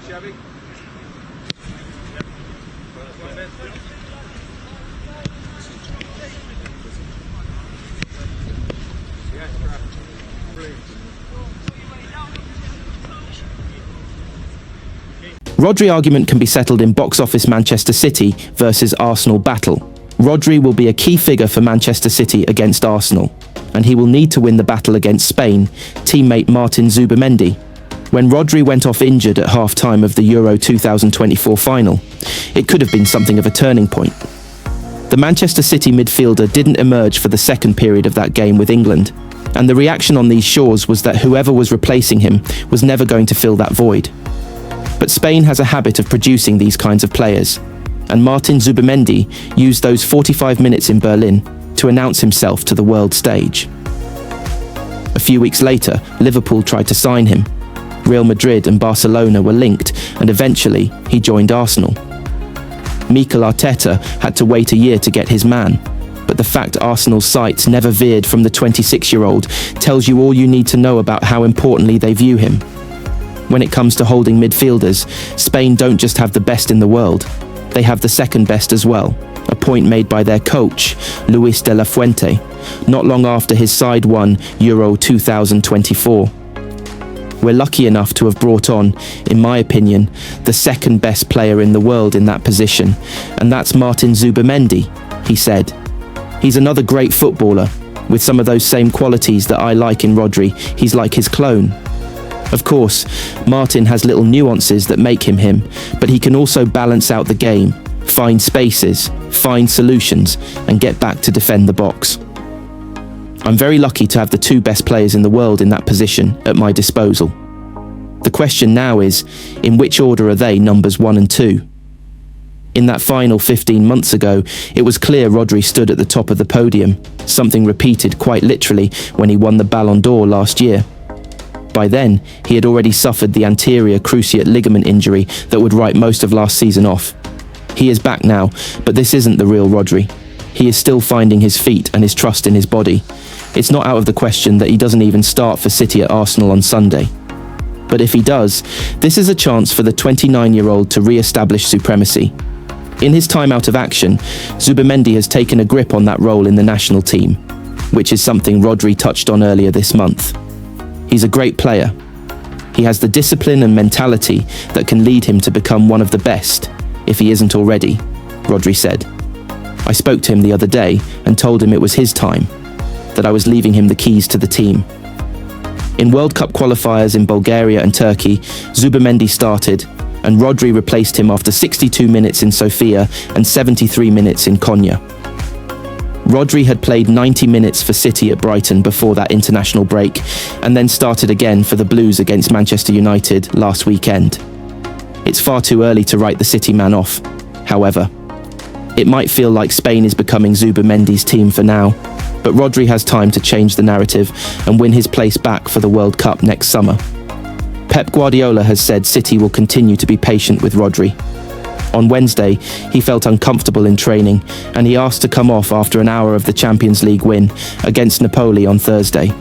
Shabby? Rodri argument can be settled in box office Manchester City versus Arsenal battle. Rodri will be a key figure for Manchester City against Arsenal, and he will need to win the battle against Spain, teammate Martin Zubimendi. When Rodri went off injured at half-time of the Euro 2024 final, it could have been something of a turning point. The Manchester City midfielder didn't emerge for the second period of that game with England, and the reaction on these shores was that whoever was replacing him was never going to fill that void. But Spain has a habit of producing these kinds of players, and Martin Zubimendi used those 45 minutes in Berlin to announce himself to the world stage. A few weeks later, Liverpool tried to sign him. Real Madrid and Barcelona were linked, and eventually he joined Arsenal. Mikel Arteta had to wait a year to get his man, but the fact Arsenal's sights never veered from the 26-year-old tells you all you need to know about how importantly they view him. When it comes to holding midfielders, Spain don't just have the best in the world, they have the second best as well, a point made by their coach, Luis de la Fuente, not long after his side won Euro 2024. We're lucky enough to have brought on, in my opinion, the second best player in the world in that position, and that's Martin Zubimendi, he said. He's another great footballer, with some of those same qualities that I like in Rodri. He's like his clone. Of course, Martin has little nuances that make him him, but he can also balance out the game, find spaces, find solutions, and get back to defend the box. I'm very lucky to have the two best players in the world in that position at my disposal. The question now is, in which order are they numbers 1 and 2? In that final 15 months ago, it was clear Rodri stood at the top of the podium, something repeated quite literally when he won the Ballon d'Or last year. By then, he had already suffered the anterior cruciate ligament injury that would write most of last season off. He is back now, but this isn't the real Rodri. He is still finding his feet and his trust in his body. It's not out of the question that he doesn't even start for City at Arsenal on Sunday. But if he does, this is a chance for the 29-year-old to re-establish supremacy. In his time out of action, Zubimendi has taken a grip on that role in the national team, which is something Rodri touched on earlier this month. He's a great player. He has the discipline and mentality that can lead him to become one of the best, if he isn't already, Rodri said. I spoke to him the other day and told him it was his time, that I was leaving him the keys to the team. In World Cup qualifiers in Bulgaria and Turkey, Zubimendi started, and Rodri replaced him after 62 minutes in Sofia and 73 minutes in Konya. Rodri had played 90 minutes for City at Brighton before that international break, and then started again for the Blues against Manchester United last weekend. It's far too early to write the City man off, however. It might feel like Spain is becoming Zubimendi's team for now, but Rodri has time to change the narrative and win his place back for the World Cup next summer. Pep Guardiola has said City will continue to be patient with Rodri. On Wednesday, he felt uncomfortable in training, and he asked to come off after an hour of the Champions League win against Napoli on Thursday.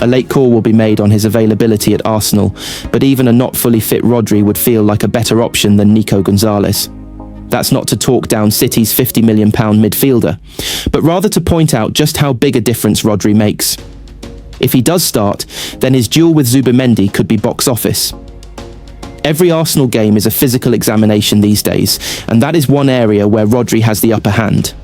A late call will be made on his availability at Arsenal, but even a not fully fit Rodri would feel like a better option than Nico Gonzalez. That's not to talk down City's £50 million midfielder, but rather to point out just how big a difference Rodri makes. If he does start, then his duel with Zubimendi could be box office. Every Arsenal game is a physical examination these days, and that is one area where Rodri has the upper hand.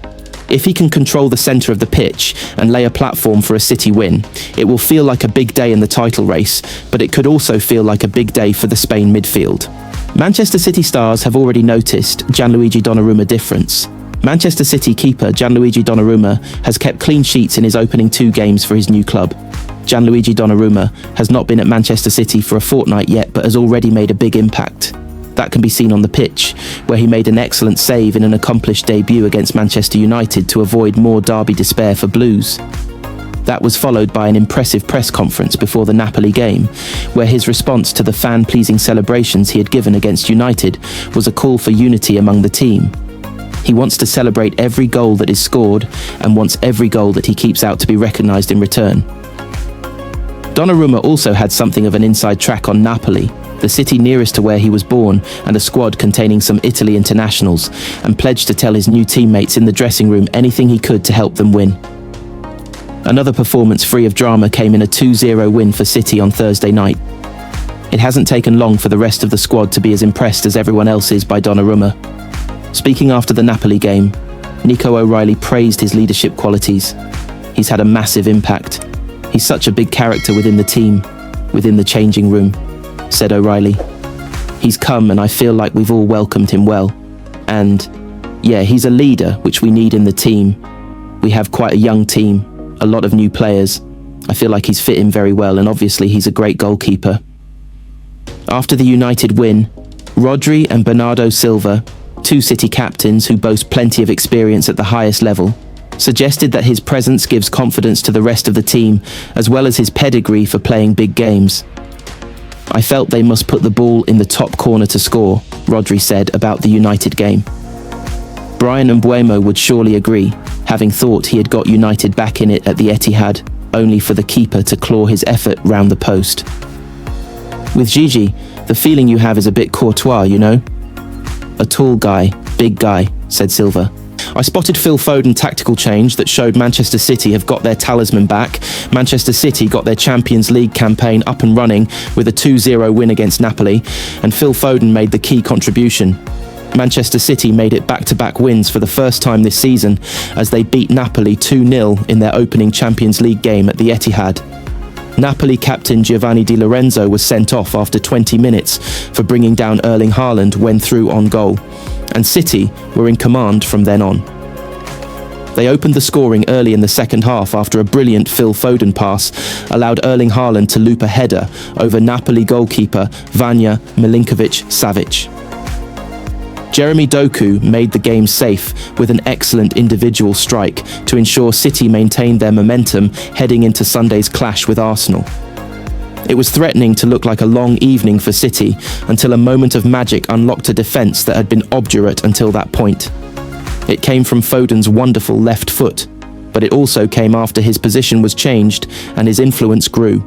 If he can control the centre of the pitch and lay a platform for a City win, it will feel like a big day in the title race, but it could also feel like a big day for the Spain midfield. Manchester City stars have already noticed Gianluigi Donnarumma difference. Manchester City keeper Gianluigi Donnarumma has kept clean sheets in his opening 2 games for his new club. Gianluigi Donnarumma has not been at Manchester City for a fortnight yet, but has already made a big impact. That can be seen on the pitch, where he made an excellent save in an accomplished debut against Manchester United to avoid more derby despair for Blues. That was followed by an impressive press conference before the Napoli game, where his response to the fan-pleasing celebrations he had given against United was a call for unity among the team. He wants to celebrate every goal that is scored and wants every goal that he keeps out to be recognised in return. Donnarumma also had something of an inside track on Napoli. the city nearest to where he was born, and a squad containing some Italy internationals, and pledged to tell his new teammates in the dressing room anything he could to help them win. Another performance free of drama came in a 2-0 win for City on Thursday night. It hasn't taken long for the rest of the squad to be as impressed as everyone else is by Donnarumma. Speaking after the Napoli game, Nico O'Reilly praised his leadership qualities. He's had a massive impact. He's such a big character within the team, within the changing room, said O'Reilly. He's come and I feel like we've all welcomed him well. And yeah, he's a leader, which we need in the team. We have quite a young team, a lot of new players. I feel like he's fit in very well, and obviously he's a great goalkeeper. After the United win, Rodri and Bernardo Silva, two City captains who boast plenty of experience at the highest level, suggested that his presence gives confidence to the rest of the team, as well as his pedigree for playing big games. I felt they must put the ball in the top corner to score, Rodri said about the United game. Brian Mbeumo would surely agree, having thought he had got United back in it at the Etihad, only for the keeper to claw his effort round the post. With Gigi, the feeling you have is a bit courtois, you know? A tall guy, big guy, said Silva. I spotted Phil Foden tactical change that showed Manchester City have got their talisman back. Manchester City got their Champions League campaign up and running with a 2-0 win against Napoli, and Phil Foden made the key contribution. Manchester City made it back-to-back wins for the first time this season as they beat Napoli 2-0 in their opening Champions League game at the Etihad. Napoli captain Giovanni Di Lorenzo was sent off after 20 minutes for bringing down Erling Haaland when through on goal, and City were in command from then on. They opened the scoring early in the second half after a brilliant Phil Foden pass allowed Erling Haaland to loop a header over Napoli goalkeeper Vanja Milinkovic-Savic. Jeremy Doku made the game safe with an excellent individual strike to ensure City maintained their momentum heading into Sunday's clash with Arsenal. It was threatening to look like a long evening for City until a moment of magic unlocked a defence that had been obdurate until that point. It came from Foden's wonderful left foot, but it also came after his position was changed and his influence grew.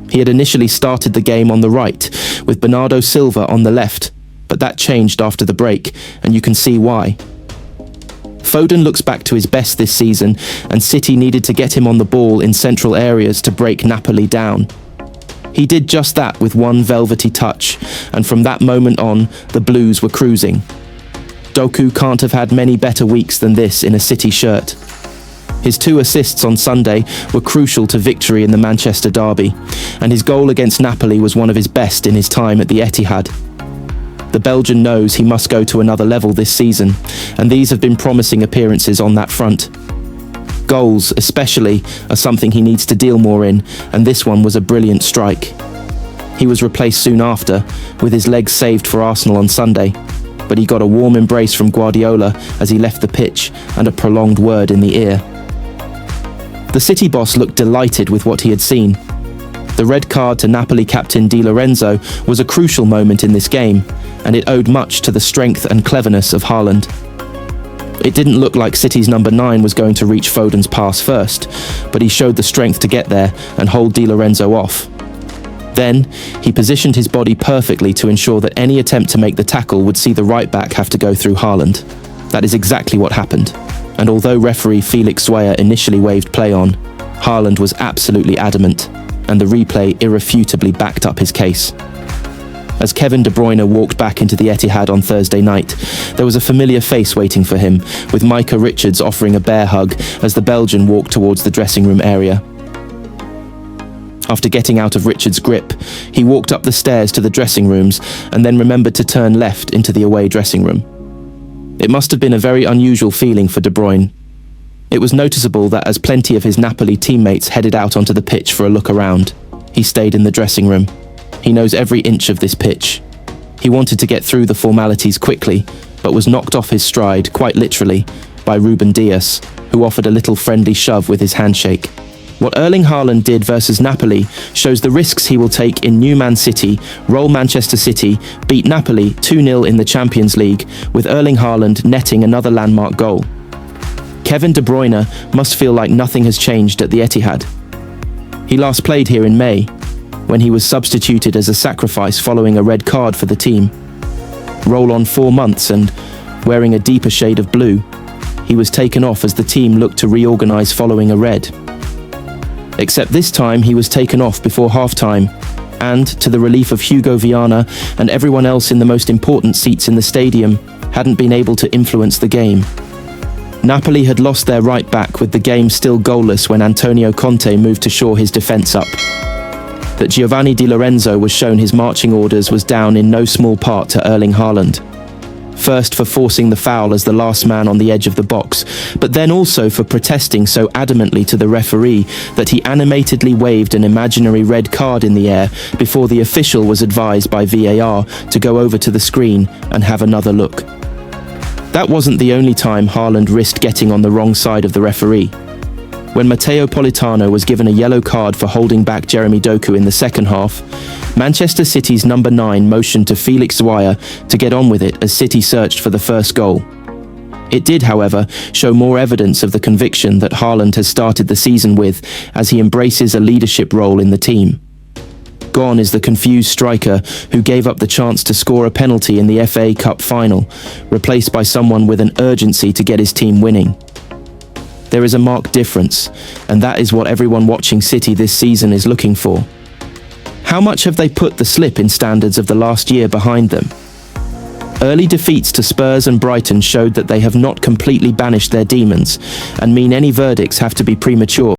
He had initially started the game on the right, with Bernardo Silva on the left, but that changed after the break, and you can see why. Foden looks back to his best this season, and City needed to get him on the ball in central areas to break Napoli down. He did just that with one velvety touch, and from that moment on, the Blues were cruising. Doku can't have had many better weeks than this in a City shirt. His 2 assists on Sunday were crucial to victory in the Manchester derby, and his goal against Napoli was one of his best in his time at the Etihad. The Belgian knows he must go to another level this season, and these have been promising appearances on that front. Goals, especially, are something he needs to deal more in, and this one was a brilliant strike. He was replaced soon after, with his legs saved for Arsenal on Sunday, but he got a warm embrace from Guardiola as he left the pitch and a prolonged word in the ear. The City boss looked delighted with what he had seen. The red card to Napoli captain Di Lorenzo was a crucial moment in this game, and it owed much to the strength and cleverness of Haaland. It didn't look like City's number 9 was going to reach Foden's pass first, but he showed the strength to get there and hold Di Lorenzo off. Then, he positioned his body perfectly to ensure that any attempt to make the tackle would see the right-back have to go through Haaland. That is exactly what happened, and although referee Felix Zweier initially waved play on, Haaland was absolutely adamant, and the replay irrefutably backed up his case. As Kevin De Bruyne walked back into the Etihad on Thursday night, there was a familiar face waiting for him, with Micah Richards offering a bear hug as the Belgian walked towards the dressing room area. After getting out of Richards' grip, he walked up the stairs to the dressing rooms and then remembered to turn left into the away dressing room. It must have been a very unusual feeling for De Bruyne. It was noticeable that as plenty of his Napoli teammates headed out onto the pitch for a look around, he stayed in the dressing room. He knows every inch of this pitch. He wanted to get through the formalities quickly, but was knocked off his stride, quite literally, by Ruben Dias, who offered a little friendly shove with his handshake. What Erling Haaland did versus Napoli shows the risks he will take in New Man City, roll Manchester City, beat Napoli 2-0 in the Champions League, with Erling Haaland netting another landmark goal. Kevin De Bruyne must feel like nothing has changed at the Etihad. He last played here in May, when he was substituted as a sacrifice following a red card for the team. Roll on 4 months and, wearing a deeper shade of blue, he was taken off as the team looked to reorganize following a red. Except this time he was taken off before halftime, and, to the relief of Hugo Viana and everyone else in the most important seats in the stadium, hadn't been able to influence the game. Napoli had lost their right back with the game still goalless when Antonio Conte moved to shore his defence up. That Giovanni Di Lorenzo was shown his marching orders was down in no small part to Erling Haaland. First for forcing the foul as the last man on the edge of the box, but then also for protesting so adamantly to the referee that he animatedly waved an imaginary red card in the air before the official was advised by VAR to go over to the screen and have another look. That wasn't the only time Haaland risked getting on the wrong side of the referee. When Matteo Politano was given a yellow card for holding back Jeremy Doku in the second half, Manchester City's number 9 motioned to Felix Zweier to get on with it as City searched for the first goal. It did, however, show more evidence of the conviction that Haaland has started the season with as he embraces a leadership role in the team. Gone is the confused striker who gave up the chance to score a penalty in the FA Cup final, replaced by someone with an urgency to get his team winning. There is a marked difference, and that is what everyone watching City this season is looking for. How much have they put the slip in standards of the last year behind them? Early defeats to Spurs and Brighton showed that they have not completely banished their demons, and mean any verdicts have to be premature.